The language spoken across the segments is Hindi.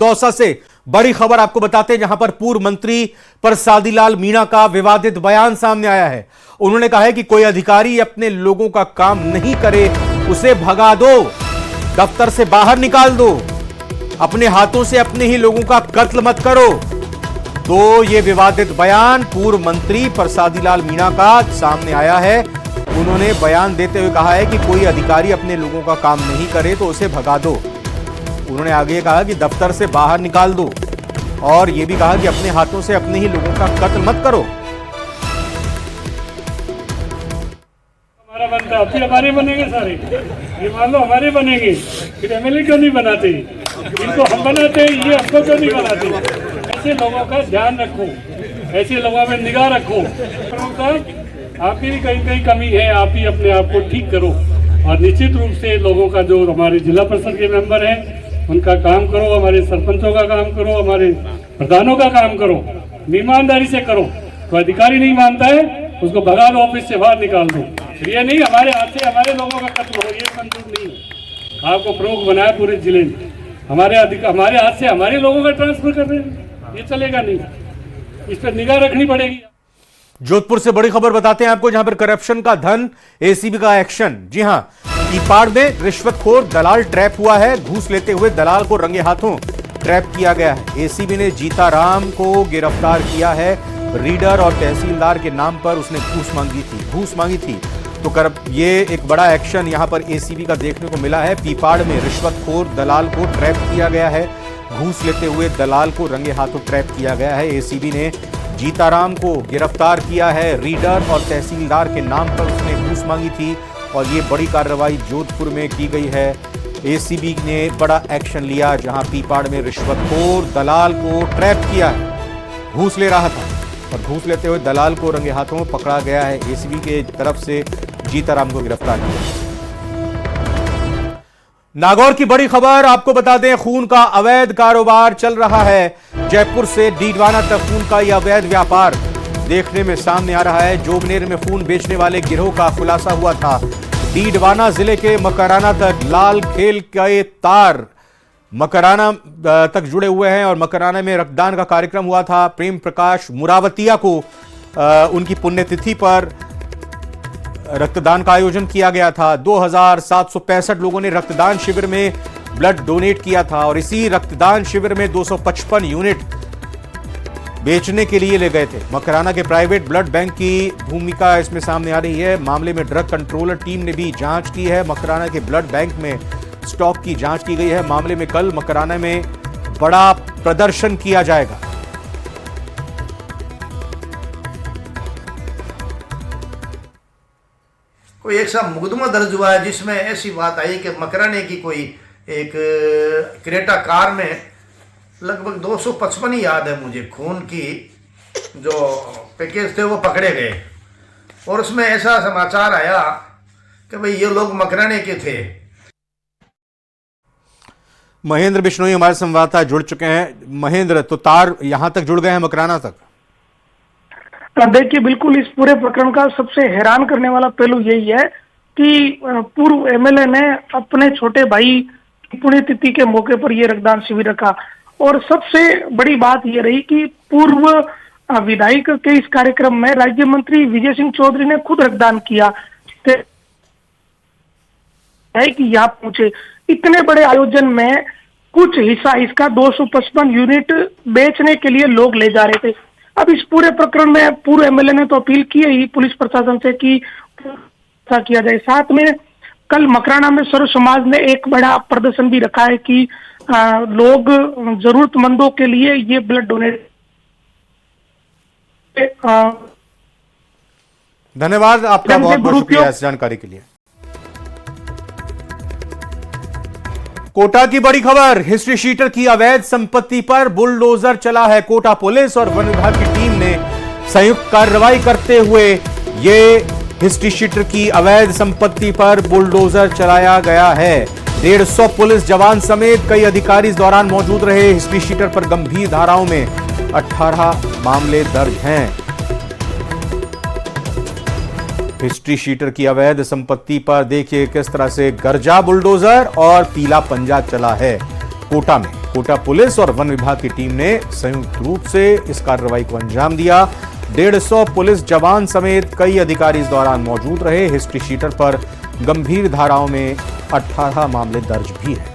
दौसा से बड़ी खबर आपको बताते हैं, जहां पर पूर्व मंत्री प्रसादी लाल मीणा का विवादित बयान सामने आया है। उन्होंने कहा है कि कोई अधिकारी अपने लोगों का काम नहीं करे उसे भगा दो, दफ्तर से बाहर निकाल दो, अपने हाथों से अपने ही लोगों का कत्ल मत करो। तो यह विवादित बयान पूर्व मंत्री प्रसादी लाल मीणा का सामने आया है। उन्होंने बयान देते हुए कहा है कि कोई अधिकारी अपने लोगों का काम नहीं करे तो उसे भगा दो। उन्होंने आगे कहा कि दफ्तर से बाहर निकाल दो और यह भी कहा कि अपने हाथों से अपने ही लोगों का कत्ल मत करो। हमारा बनता है, फिर हमारे बनेंगे सारे, ये मान लो हमारे बनेंगे, फिर एमएलए क्यों नहीं बनाते? इनको हम बनाते हैं, ये हमको क्यों नहीं बनाते? ऐसे लोगों का ध्यान रखो, ऐसे लोगों में निगाह रखो। आपकी भी कहीं कहीं कमी है, आप ही अपने आप को ठीक करो और निश्चित रूप से लोगों का जो हमारे जिला परिषद के मेंबर हैं उनका काम करो, हमारे सरपंचों का काम करो, हमारे प्रधानों का काम करो, ईमानदारी से करो। तो अधिकारी नहीं मानता है उसको भगा दो, ऑफिस से बाहर निकाल दो। ये नहीं हमारे हाथ से हमारे लोगों का कत्ल हो, ये मंजूर नहीं है। आपको प्रमुख बनाया पूरे जिले में, हमारे हाथ से हमारे लोगों का ट्रांसफर कर रहे हैं, ये चलेगा नहीं, इस पर निगाह रखनी पड़ेगी। जोधपुर से बड़ी खबर बताते हैं आपको, जहां पर करप्शन का धन, एसीबी का एक्शन। जी हां, पीपाड़ में रिश्वतखोर दलाल ट्रैप हुआ है। घूस लेते हुए दलाल को रंगे हाथों ट्रैप किया गया है। एसीबी ने जीताराम को गिरफ्तार किया है। रीडर और तहसीलदार के नाम पर उसने घूस मांगी थी। तो ये एक बड़ा एक्शन यहां पर एसीबी का देखने को मिला है। पीपाड़ में रिश्वतखोर दलाल को ट्रैप किया गया है। घूस लेते हुए दलाल को रंगे हाथों ट्रैप किया गया है। एसीबी ने जीताराम को गिरफ्तार किया है। रीडर और तहसीलदार के नाम पर उसने घूस मांगी थी और ये बड़ी कार्रवाई जोधपुर में की गई है। एसीबी ने बड़ा एक्शन लिया, जहां पीपाड़ में रिश्वतखोर दलाल को ट्रैप किया है। घूस ले रहा था और घूस लेते हुए दलाल को रंगे हाथों पकड़ा गया है। एसीबी के तरफ से जीताराम को गिरफ्तार किया। नागौर की बड़ी खबर आपको बता दें, खून का अवैध कारोबार चल रहा है। जयपुर से डीडवाना तक खून का यह अवैध व्यापार देखने में सामने आ रहा है। जोबनेर में खून बेचने वाले गिरोह का खुलासा हुआ था। डीडवाना जिले के मकराना तक लाल खेल के तार मकराना तक जुड़े हुए हैं और मकराना में रक्तदान का कार्यक्रम हुआ था। प्रेम प्रकाश मुरावतिया को उनकी पुण्यतिथि पर रक्तदान का आयोजन किया गया था। 2765 लोगों ने रक्तदान शिविर में ब्लड डोनेट किया था और इसी रक्तदान शिविर में 255 यूनिट बेचने के लिए ले गए थे। मकराना के प्राइवेट ब्लड बैंक की भूमिका इसमें सामने आ रही है। मामले में ड्रग कंट्रोलर टीम ने भी जांच की है। मकराना के ब्लड बैंक में स्टॉक की जांच की गई है। मामले में कल मकराना में बड़ा प्रदर्शन किया जाएगा। कोई एक सा मुकदमा दर्ज हुआ है जिसमें ऐसी बात आई कि मकराने की कोई एक क्रेटा कार में लगभग 255 ही याद है मुझे, खून की जो पैकेज थे वो पकड़े गए और उसमें ऐसा समाचार आया कि भाई ये लोग मकराने के थे। महेंद्र बिश्नोई हमारे संवाददाता जुड़ चुके हैं। महेंद्र, तो तार यहां तक जुड़ गए हैं, मकराना तक? देखिए, बिल्कुल इस पूरे प्रकरण का सबसे हैरान करने वाला पहलू यही है कि पूर्व एमएलए ने अपने छोटे भाई की पुण्यतिथि के मौके पर यह रक्तदान शिविर रखा और सबसे बड़ी बात यह रही कि पूर्व विधायक के इस कार्यक्रम में राज्य मंत्री विजय सिंह चौधरी ने खुद रक्तदान किया कि यहाँ पहुंचे। इतने बड़े आयोजन में कुछ हिस्सा इसका 255 यूनिट बेचने के लिए लोग ले जा रहे थे। अब इस पूरे प्रकरण में पूर्व एमएलए ने तो अपील की ही पुलिस प्रशासन से कि ऐसा किया जाए। साथ में कल मकराना में सर्व समाज ने एक बड़ा प्रदर्शन भी रखा है कि लोग जरूरतमंदों के लिए ये ब्लड डोनेट। धन्यवाद आपका, बहुत बहुत शुक्रिया इस जानकारी के लिए। कोटा की बड़ी खबर, हिस्ट्री शीटर की अवैध संपत्ति पर बुलडोजर चला है। कोटा पुलिस और वन विभाग की टीम ने संयुक्त कार्रवाई करते हुए ये हिस्ट्री शीटर की अवैध संपत्ति पर बुलडोजर चलाया गया है। 150 पुलिस जवान समेत कई अधिकारी इस दौरान मौजूद रहे। हिस्ट्री शीटर पर गंभीर धाराओं में 18 मामले दर्ज हैं। हिस्ट्री शीटर की अवैध संपत्ति पर देखिए किस तरह से गरजा बुलडोजर और पीला पंजा चला है कोटा में। कोटा पुलिस और वन विभाग की टीम ने संयुक्त रूप से इस कार्रवाई को अंजाम दिया। 150 पुलिस जवान समेत कई अधिकारी इस दौरान मौजूद रहे। हिस्ट्री शीटर पर गंभीर धाराओं में 18 मामले दर्ज भी हैं।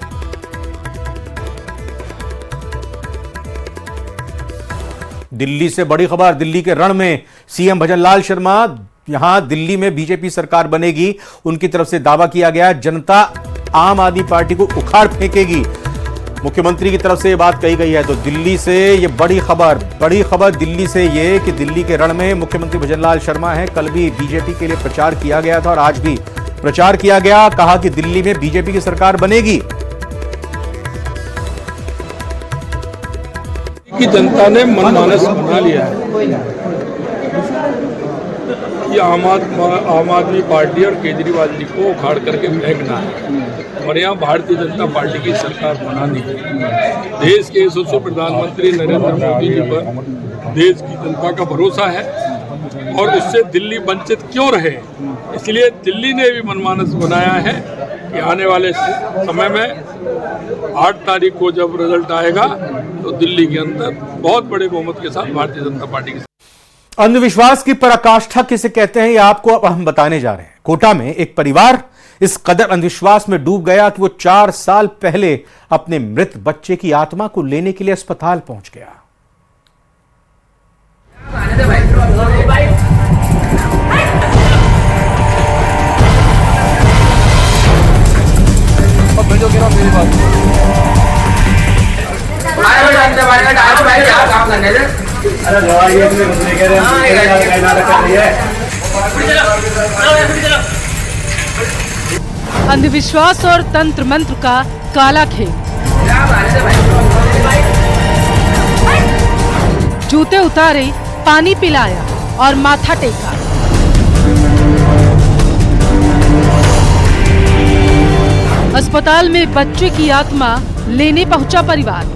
दिल्ली से बड़ी खबर, दिल्ली के रण में सीएम भजनलाल शर्मा, यहां दिल्ली में बीजेपी सरकार बनेगी, उनकी तरफ से दावा किया गया जनता आम आदमी पार्टी को उखाड़ फेंकेगी। मुख्यमंत्री की तरफ से यह बात कही गई है। तो दिल्ली से ये बड़ी खबर दिल्ली से ये कि दिल्ली के रण में मुख्यमंत्री भजनलाल शर्मा हैं। कल भी बीजेपी के लिए प्रचार किया गया था और आज भी प्रचार किया गया। कहा कि दिल्ली में बीजेपी की सरकार बनेगी। की जनता ने मनमानस बना लिया है कि आम आदमी पार्टी और केजरीवाल जी को उखाड़ करके फेंकना है और यहाँ भारतीय जनता पार्टी की सरकार बनानी है। देश के यशस्वी प्रधानमंत्री नरेंद्र मोदी जी पर देश की जनता का भरोसा है और उससे दिल्ली वंचित क्यों रहे, इसलिए दिल्ली ने भी मनमानस बनाया है कि आने वाले समय में 8 तारीख को जब रिजल्ट आएगा तो दिल्ली के अंदर बहुत बड़े बहुमत के साथ भारतीय जनता पार्टी की। अंधविश्वास की पराकाष्ठा किसे कहते हैं, यह आपको अब हम बताने जा रहे हैं। कोटा में एक परिवार इस कदर अंधविश्वास में डूब गया कि वो 4 साल पहले अपने मृत बच्चे की आत्मा को लेने के लिए अस्पताल पहुंच गया। अंधविश्वास और तंत्र मंत्र का काला खेल। जूते उतारे, पानी पिलाया और माथा टेका। अस्पताल में बच्चे की आत्मा लेने पहुंचा परिवार।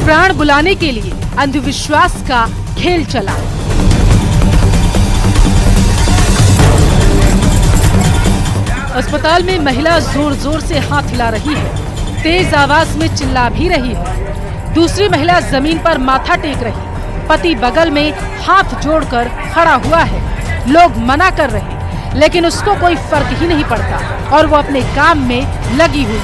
प्राण बुलाने के लिए अंधविश्वास का खेल चला। अस्पताल में महिला जोर जोर से हाथ हिला रही है, तेज आवाज में चिल्ला भी रही है। दूसरी महिला जमीन पर माथा टेक रही। पति बगल में हाथ जोड़कर खड़ा हुआ है। लोग मना कर रहे, लेकिन उसको कोई फर्क ही नहीं पड़ता और वो अपने काम में लगी हुई।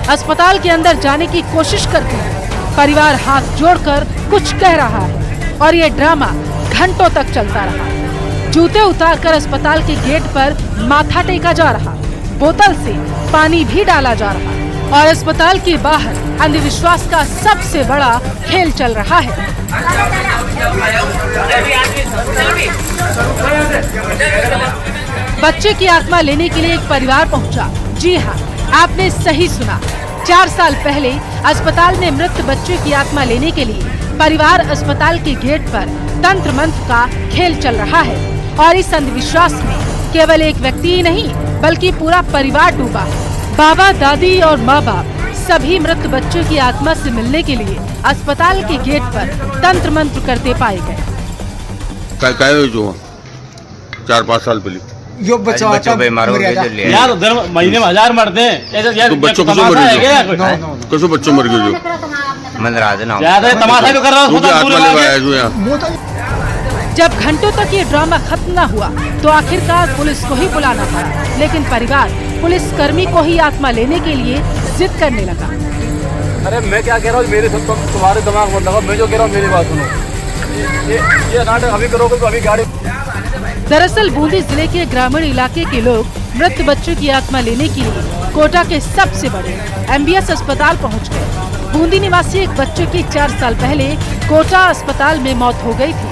अस्पताल के अंदर जाने की कोशिश करती है। परिवार हाथ जोड़कर कुछ कह रहा है और ये ड्रामा घंटों तक चलता रहा। जूते उतारकर अस्पताल के गेट पर माथा टेका जा रहा, बोतल से पानी भी डाला जा रहा और अस्पताल के बाहर अंधविश्वास का सबसे बड़ा खेल चल रहा है। बच्चे की आत्मा लेने के लिए एक परिवार पहुंचा। जी हाँ, आपने सही सुना। 4 साल पहले अस्पताल में मृत बच्चे की आत्मा लेने के लिए परिवार अस्पताल के गेट पर तंत्र मंत्र का खेल चल रहा है और इस अंधविश्वास में केवल एक व्यक्ति ही नहीं बल्कि पूरा परिवार डूबा। बाबा, दादी और माँ बाप सभी मृत बच्चे की आत्मा से मिलने के लिए अस्पताल के गेट पर तंत्र मंत्र करते पाए गए। जो 4-5 साल पहले जो बच्चा यार उधर महीने में 1000 मरते हैं। तो बच्चों को मर गए, कैसे बच्चों मर गए? जो तमाशा क्यों कर रहा हूँ? जब घंटों तक ये ड्रामा खत्म न हुआ तो आखिरकार पुलिस को ही बुलाना पड़ा, लेकिन परिवार पुलिस कर्मी को ही आत्मा लेने के लिए जिद करने लगा। अरे मैं क्या कह रहा हूँ, मेरे तुम्हारे दिमाग मत लगाओ, मैं जो कह रहा हूँ मेरी बात सुनो। ये नाटक अभी करोगे तो अभी गाड़ी। दरअसल बूंदी जिले के ग्रामीण इलाके के लोग मृत बच्चे की आत्मा लेने के लिए कोटा के सबसे बड़े MBS अस्पताल पहुंच गए। बूंदी निवासी एक बच्चे की 4 साल पहले कोटा अस्पताल में मौत हो गई थी।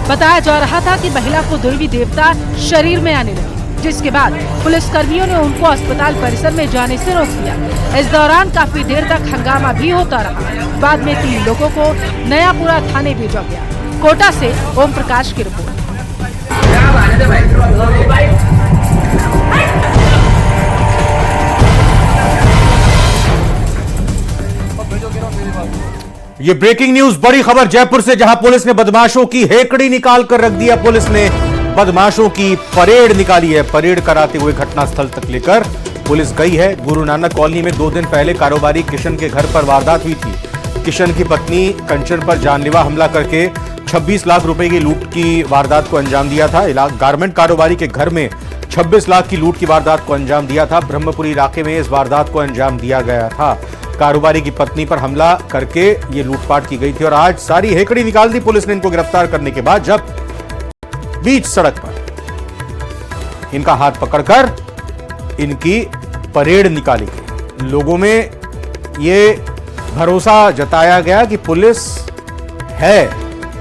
बताया जा रहा था कि महिला को दुर्वी देवता शरीर में आने लगे, जिसके बाद पुलिस कर्मियों ने उनको अस्पताल परिसर में जाने से रोक दिया। इस दौरान काफी देर तक हंगामा भी होता रहा। बाद में 3 लोगों को नयापुरा थाने भेजा गया। कोटा से ओम प्रकाश की रिपोर्ट। ये ब्रेकिंग न्यूज, बड़ी खबर जयपुर से, जहां पुलिस ने बदमाशों की हेकड़ी निकाल कर रख दिया। पुलिस ने बदमाशों की परेड निकाली है। परेड कराते हुए घटनास्थल तक लेकर पुलिस गई है। गुरु नानक कॉलोनी में 2 दिन पहले कारोबारी किशन के घर पर वारदात हुई थी। किशन की पत्नी कंचन पर जानलेवा हमला करके 26 लाख रुपए की लूट की वारदात को अंजाम दिया था। गारमेंट कारोबारी के घर में 26 लाख की लूट की वारदात को अंजाम दिया था। ब्रह्मपुरी इलाके में इस वारदात को अंजाम दिया गया था। कारोबारी की पत्नी पर हमला करके ये लूटपाट की गई थी और आज सारी हेकड़ी निकाल दी पुलिस ने इनको गिरफ्तार करने के बाद, जब बीच सड़क पर इनका हाथ पकड़कर इनकी परेड निकाली गई। लोगों में ये भरोसा जताया गया कि पुलिस है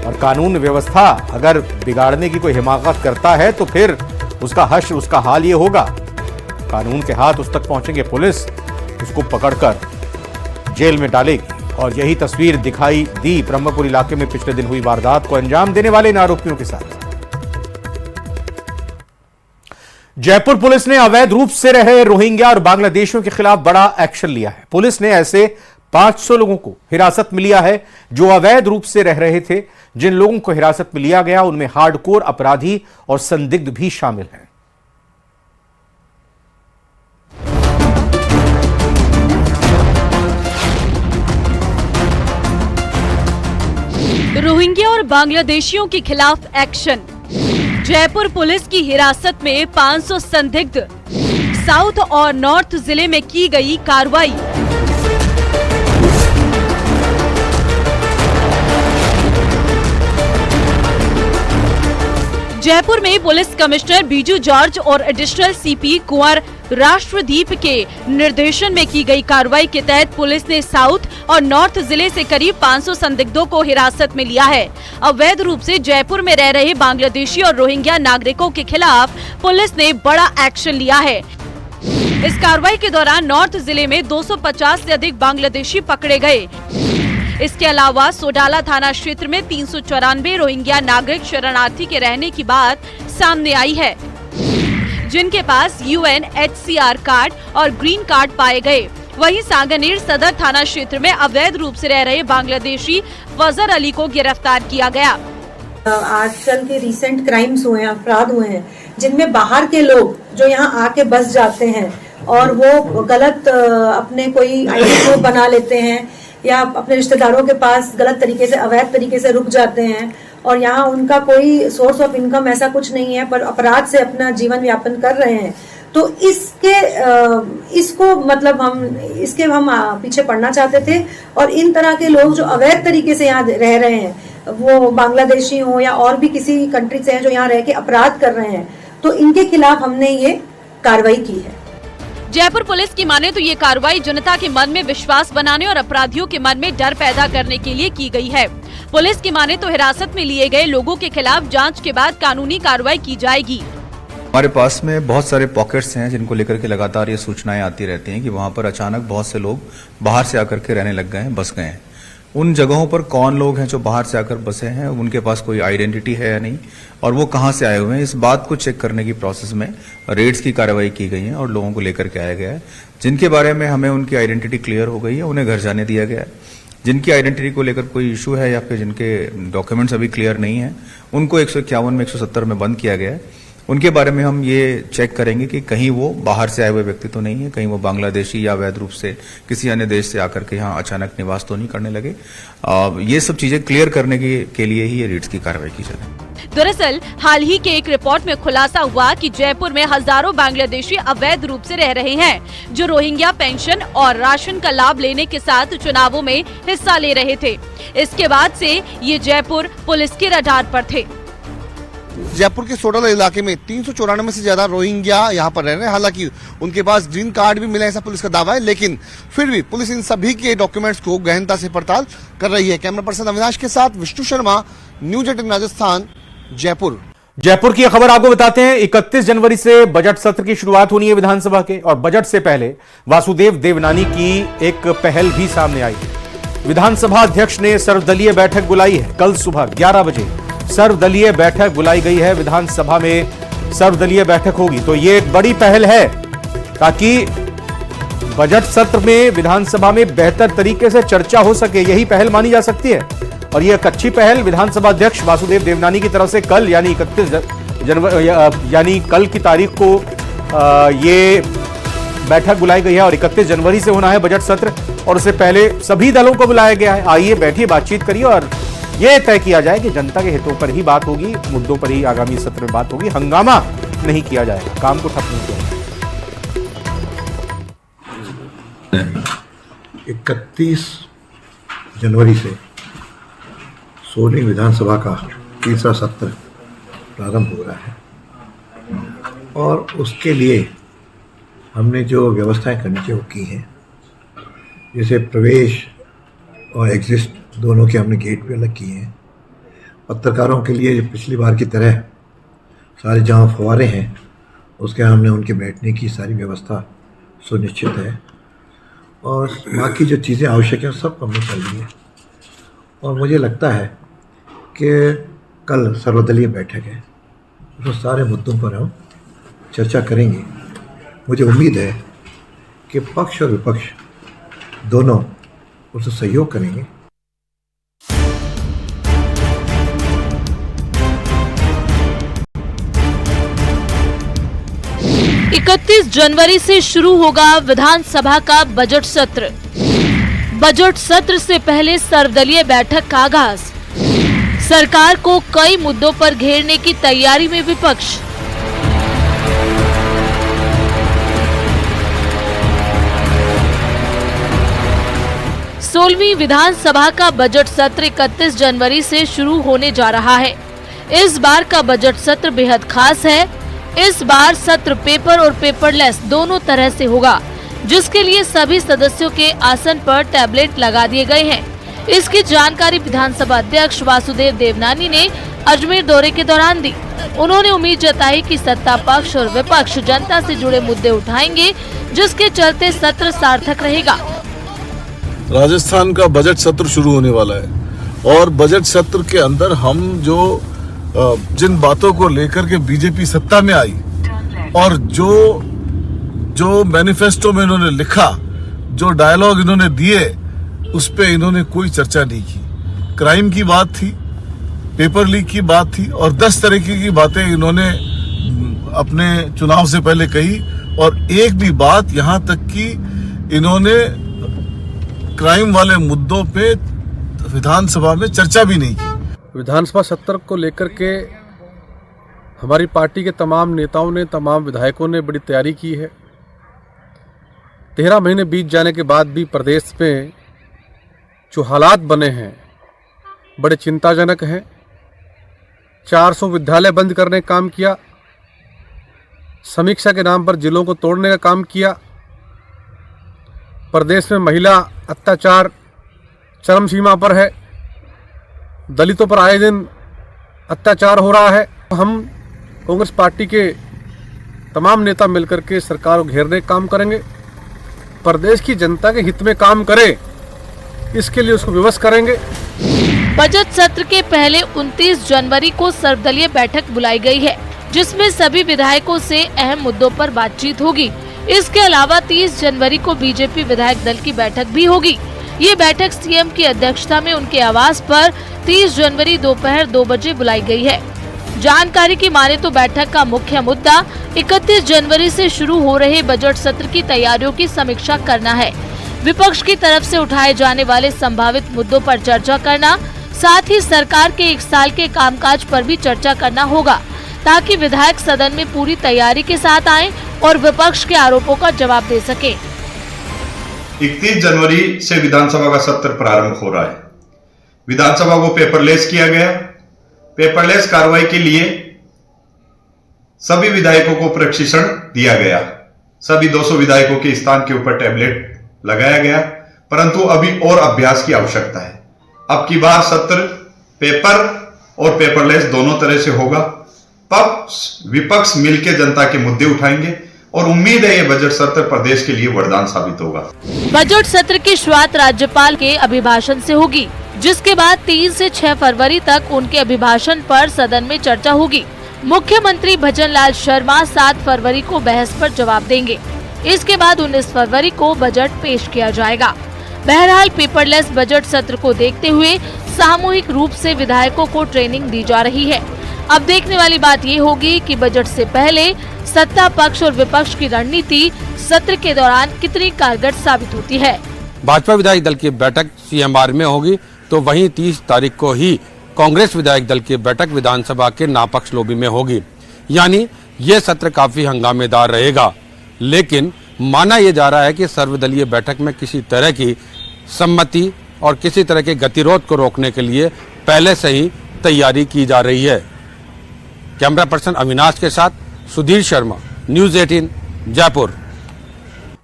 और कानून व्यवस्था अगर बिगाड़ने की कोई हिमाकत करता है तो फिर उसका हश्र, उसका हाल ये होगा। कानून के हाथ उस तक पहुंचेंगे, पुलिस उसको पकड़कर जेल में डालेगी। और यही तस्वीर दिखाई दी ब्रह्मपुर इलाके में पिछले दिन हुई वारदात को अंजाम देने वाले इन आरोपियों के साथ। जयपुर पुलिस ने अवैध रूप से रहे रोहिंग्या और बांग्लादेशियों के खिलाफ बड़ा एक्शन लिया है। पुलिस ने ऐसे 500 लोगों को हिरासत में लिया है जो अवैध रूप से रह रहे थे। जिन लोगों को हिरासत में लिया गया उनमें हार्डकोर अपराधी और संदिग्ध भी शामिल हैं। रोहिंग्या और बांग्लादेशियों के खिलाफ एक्शन। जयपुर पुलिस की हिरासत में 500 संदिग्ध। साउथ और नॉर्थ जिले में की गई कार्रवाई। जयपुर में पुलिस कमिश्नर बीजू जॉर्ज और एडिशनल सीपी कुंवर राष्ट्रदीप के निर्देशन में की गई कार्रवाई के तहत पुलिस ने साउथ और नॉर्थ जिले से करीब 500 संदिग्धों को हिरासत में लिया है। अवैध रूप से जयपुर में रह रहे बांग्लादेशी और रोहिंग्या नागरिकों के खिलाफ पुलिस ने बड़ा एक्शन लिया है। इस कार्रवाई के दौरान नॉर्थ जिले में 250 से अधिक बांग्लादेशी पकड़े गए। इसके अलावा सोडाला थाना क्षेत्र में 394 रोहिंग्या नागरिक शरणार्थी के रहने की बात सामने आई है, जिनके पास UNHCR कार्ड और ग्रीन कार्ड पाए गए। वहीं सांगानेर सदर थाना क्षेत्र में अवैध रूप से रह रहे बांग्लादेशी फजर अली को गिरफ्तार किया गया। आजकल के रिसेंट क्राइम्स हुए हैं, अपराध हुए हैं, जिनमें बाहर के लोग जो यहाँ आके बस जाते हैं और वो गलत अपने कोई आईडी प्रूफ बना लेते हैं या अपने रिश्तेदारों के पास गलत तरीके से, अवैध तरीके से रुक जाते हैं और यहाँ उनका कोई सोर्स ऑफ इनकम ऐसा कुछ नहीं है, पर अपराध से अपना जीवन यापन कर रहे हैं। तो इसके हम पीछे पड़ना चाहते थे और इन तरह के लोग जो अवैध तरीके से यहाँ रह रहे हैं, वो बांग्लादेशी हो या और भी किसी कंट्री से हैं जो यहाँ रह के अपराध कर रहे हैं, तो इनके खिलाफ हमने ये कार्रवाई की है। जयपुर पुलिस की माने तो ये कार्रवाई जनता के मन में विश्वास बनाने और अपराधियों के मन में डर पैदा करने के लिए की गई है। पुलिस की माने तो हिरासत में लिए गए लोगों के खिलाफ जांच के बाद कानूनी कार्रवाई की जाएगी। हमारे पास में बहुत सारे पॉकेट्स हैं जिनको लेकर के लगातार ये सूचनाएं आती रहती हैं कि वहां पर अचानक बहुत से लोग बाहर से आकर के रहने लग गए हैं, बस गए हैं। उन जगहों पर कौन लोग हैं जो बाहर से आकर बसे हैं, उनके पास कोई आइडेंटिटी है या नहीं, और वो कहां से आए हुए हैं, इस बात को चेक करने की प्रोसेस में रेड्स की कार्रवाई की गई है और लोगों को लेकर के आया गया है। जिनके बारे में हमें उनकी आइडेंटिटी क्लियर हो गई है उन्हें घर जाने दिया गया है। जिनकी आइडेंटिटी को लेकर कोई इशू है या फिर जिनके डॉक्यूमेंट्स अभी क्लियर नहीं है, उनको 151 में 170 में बंद किया गया है। उनके बारे में हम ये चेक करेंगे कि कहीं वो बाहर से आए हुए व्यक्ति तो नहीं है, कहीं वो बांग्लादेशी या अवैध रूप से किसी अन्य देश से आकर के यहाँ अचानक निवास तो नहीं करने लगे। ये सब चीजें क्लियर करने के लिए ही ये रेड्स की कार्रवाई की जाए। दरअसल हाल ही के एक रिपोर्ट में खुलासा हुआ कि जयपुर में हजारों बांग्लादेशी अवैध रूप से रह रहे हैं, जो रोहिंग्या पेंशन और राशन का लाभ लेने के साथ चुनावों में हिस्सा ले रहे थे। इसके बाद से ये जयपुर पुलिस के रडार पर थे। जयपुर के सोडाला इलाके में 394 से ज्यादा रोहिंग्या यहाँ पर रह रहे हैं। हालांकि उनके पास ग्रीन कार्ड भी मिला, ऐसा पुलिस का दावा है, लेकिन फिर भी पुलिस इन सभी के डॉक्यूमेंट्स को गहनता से पड़ताल कर रही है। कैमरा पर्सन अविनाश के साथ विष्णु शर्मा, न्यूज 18 राजस्थान, जयपुर। जयपुर की खबर आपको बताते हैं। 31 जनवरी से बजट सत्र की शुरुआत होनी है विधानसभा के, और बजट से पहले वासुदेव देवनानी की एक पहल भी सामने आई। विधानसभा अध्यक्ष ने सर्वदलीय बैठक बुलाई है। कल सुबह 11 बजे सर्वदलीय बैठक बुलाई गई है। विधानसभा में सर्वदलीय बैठक होगी, तो ये एक बड़ी पहल है ताकि बजट सत्र में विधानसभा में बेहतर तरीके से चर्चा हो सके। यही पहल मानी जा सकती है और यह एक अच्छी पहल विधानसभा अध्यक्ष वासुदेव देवनानी की तरफ से कल यानी 31 यानी कल की तारीख को ये बैठक बुलाई गई है और 31 जनवरी से होना है बजट सत्र, और उससे पहले सभी दलों को बुलाया गया है। आइए बैठिए, बातचीत करिए और ये तय किया जाए कि जनता के हितों पर ही बात होगी, मुद्दों पर ही आगामी सत्र में बात होगी, हंगामा नहीं किया जाएगा, काम को ठप नहीं किया जाएगा। 31 जनवरी से सोनी विधानसभा का तीसरा सत्र प्रारंभ हो रहा है और उसके लिए हमने जो व्यवस्थाएं करनी चाहिए वो की हैं। जैसे प्रवेश और एग्जिट दोनों के हमने गेट भी अलग किए हैं। पत्रकारों के लिए पिछली बार की तरह सारे जहाँ फव्वारे हैं उसके हमने उनके बैठने की सारी व्यवस्था सुनिश्चित है और बाकी जो चीज़ें आवश्यक हैं सब हमने कर ली है। और मुझे लगता है कि कल सर्वदलीय बैठक है, उसमें सारे मुद्दों पर हम चर्चा करेंगे। मुझे उम्मीद है कि पक्ष और विपक्ष दोनों उससे सहयोग करेंगे। इकतीस जनवरी से शुरू होगा विधानसभा का बजट सत्र। बजट सत्र से पहले सर्वदलीय बैठक का आगाज। सरकार को कई मुद्दों पर घेरने की तैयारी में विपक्ष। सोलहवीं विधानसभा का बजट सत्र 31 जनवरी से शुरू होने जा रहा है। इस बार का बजट सत्र बेहद खास है। इस बार सत्र पेपर और पेपरलेस दोनों तरह से होगा, जिसके लिए सभी सदस्यों के आसन पर टैबलेट लगा दिए गए हैं। इसकी जानकारी विधानसभा अध्यक्ष वासुदेव देवनानी ने अजमेर दौरे के दौरान दी। उन्होंने उम्मीद जताई कि सत्ता पक्ष और विपक्ष जनता से जुड़े मुद्दे उठाएंगे, जिसके चलते सत्र सार्थक रहेगा। राजस्थान का बजट सत्र शुरू होने वाला है और बजट सत्र के अंदर हम जिन बातों को लेकर के बीजेपी सत्ता में आई और जो मैनिफेस्टो में इन्होंने लिखा, जो डायलॉग इन्होंने दिए, उस पे इन्होंने कोई चर्चा नहीं की। क्राइम की बात थी, पेपर लीक की बात थी और 10 तरीके की बातें इन्होंने अपने चुनाव से पहले कही और एक भी बात यहाँ तक कि इन्होंने क्राइम वाले मुद्दों पे विधानसभा में चर्चा भी नहीं की। विधानसभा सत्र को लेकर के हमारी पार्टी के तमाम नेताओं ने, तमाम विधायकों ने बड़ी तैयारी की है। 13 महीने बीत जाने के बाद भी प्रदेश में जो हालात बने हैं बड़े चिंताजनक हैं। 400 विद्यालय बंद करने का काम किया, समीक्षा के नाम पर जिलों को तोड़ने का काम किया। प्रदेश में महिला अत्याचार चरम सीमा पर है, दलितों पर आए दिन अत्याचार हो रहा है। हम कांग्रेस पार्टी के तमाम नेता मिलकर के सरकार को घेरने का काम करेंगे, प्रदेश की जनता के हित में काम करे, इसके लिए उसको विवश करेंगे। बजट सत्र के पहले 29 जनवरी को सर्वदलीय बैठक बुलाई गई है, जिसमें सभी विधायकों से अहम मुद्दों पर बातचीत होगी। इसके अलावा 30 जनवरी को बीजेपी विधायक दल की बैठक भी होगी। ये बैठक सीएम की अध्यक्षता में उनके आवास पर 30 जनवरी दोपहर 2 बजे बुलाई गई है। जानकारी की माने तो बैठक का मुख्य मुद्दा 31 जनवरी से शुरू हो रहे बजट सत्र की तैयारियों की समीक्षा करना है। विपक्ष की तरफ से उठाए जाने वाले संभावित मुद्दों पर चर्चा करना, साथ ही सरकार के 1 साल के कामकाज पर भी चर्चा करना होगा, ताकि विधायक सदन में पूरी तैयारी के साथ आएं और विपक्ष के आरोपों का जवाब दे सके। 31 जनवरी से विधानसभा का सत्र प्रारंभ हो रहा है। विधानसभा को पेपरलेस किया गया। पेपरलेस कार्रवाई के लिए सभी विधायकों को प्रशिक्षण दिया गया। सभी 200 विधायकों के स्थान के ऊपर टैबलेट लगाया गया, परंतु अभी और अभ्यास की आवश्यकता है। अब की बार सत्र पेपर और पेपरलेस दोनों तरह से होगा। पक्ष विपक्ष मिलकर जनता के मुद्दे उठाएंगे और उम्मीद है ये बजट सत्र प्रदेश के लिए वरदान साबित होगा। बजट सत्र की शुरुआत राज्यपाल के अभिभाषण से होगी, जिसके बाद 3 से 6 फरवरी तक उनके अभिभाषण पर सदन में चर्चा होगी। मुख्यमंत्री भजनलाल शर्मा 7 फरवरी को बहस पर जवाब देंगे। इसके बाद 19 फरवरी को बजट पेश किया जाएगा। बहरहाल पेपरलेस बजट सत्र को देखते हुए सामूहिक रूप से विधायकों को ट्रेनिंग दी जा रही है। अब देखने वाली बात ये होगी कि बजट से पहले सत्ता पक्ष और विपक्ष की रणनीति सत्र के दौरान कितनी कारगर साबित होती है। भाजपा विधायक दल की बैठक सीएमआर में होगी तो वहीं 30 तारीख को ही कांग्रेस विधायक दल की बैठक विधानसभा के नापक्ष लॉबी में होगी। यानी ये सत्र काफी हंगामेदार रहेगा, लेकिन माना यह जा रहा है कि सर्वदलीय बैठक में किसी तरह की सम्मति और किसी तरह के गतिरोध को रोकने के लिए पहले से ही तैयारी की जा रही है। कैमरा पर्सन अविनाश के साथ सुधीर शर्मा, न्यूज़ 18 जयपुर।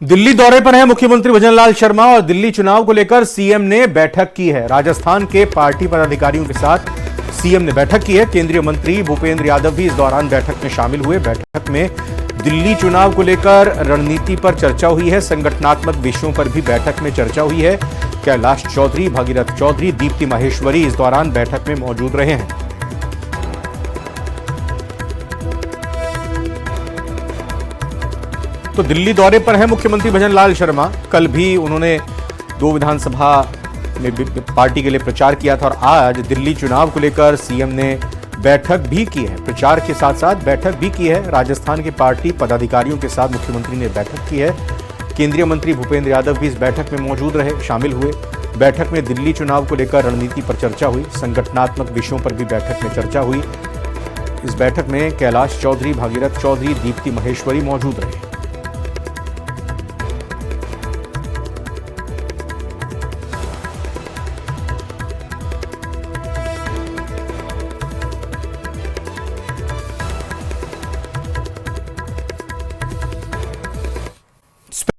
दिल्ली दौरे पर है मुख्यमंत्री भजनलाल शर्मा और दिल्ली चुनाव को लेकर सीएम ने बैठक की है। राजस्थान के पार्टी पदाधिकारियों के साथ सीएम ने बैठक की है। केंद्रीय मंत्री भूपेंद्र यादव भी इस दौरान बैठक में शामिल हुए। बैठक में दिल्ली चुनाव को लेकर रणनीति पर चर्चा हुई है। संगठनात्मक विषयों पर भी बैठक में चर्चा हुई है। कैलाश चौधरी, भगीरथ चौधरी, दीप्ति माहेश्वरी इस दौरान बैठक में मौजूद रहे हैं। तो दिल्ली दौरे पर है मुख्यमंत्री भजनलाल शर्मा। कल भी उन्होंने 2 विधानसभा में पार्टी के लिए प्रचार किया था और आज दिल्ली चुनाव को लेकर सीएम ने बैठक भी की है। प्रचार के साथ साथ बैठक भी की है। राजस्थान के पार्टी पदाधिकारियों के साथ मुख्यमंत्री ने बैठक की है। केंद्रीय मंत्री भूपेंद्र यादव भी इस बैठक में मौजूद रहे, शामिल हुए। बैठक में दिल्ली चुनाव को लेकर रणनीति पर चर्चा हुई। संगठनात्मक विषयों पर भी बैठक में चर्चा हुई। इस बैठक में कैलाश चौधरी, भागीरथ चौधरी, दीप्ति माहेश्वरी मौजूद रहे।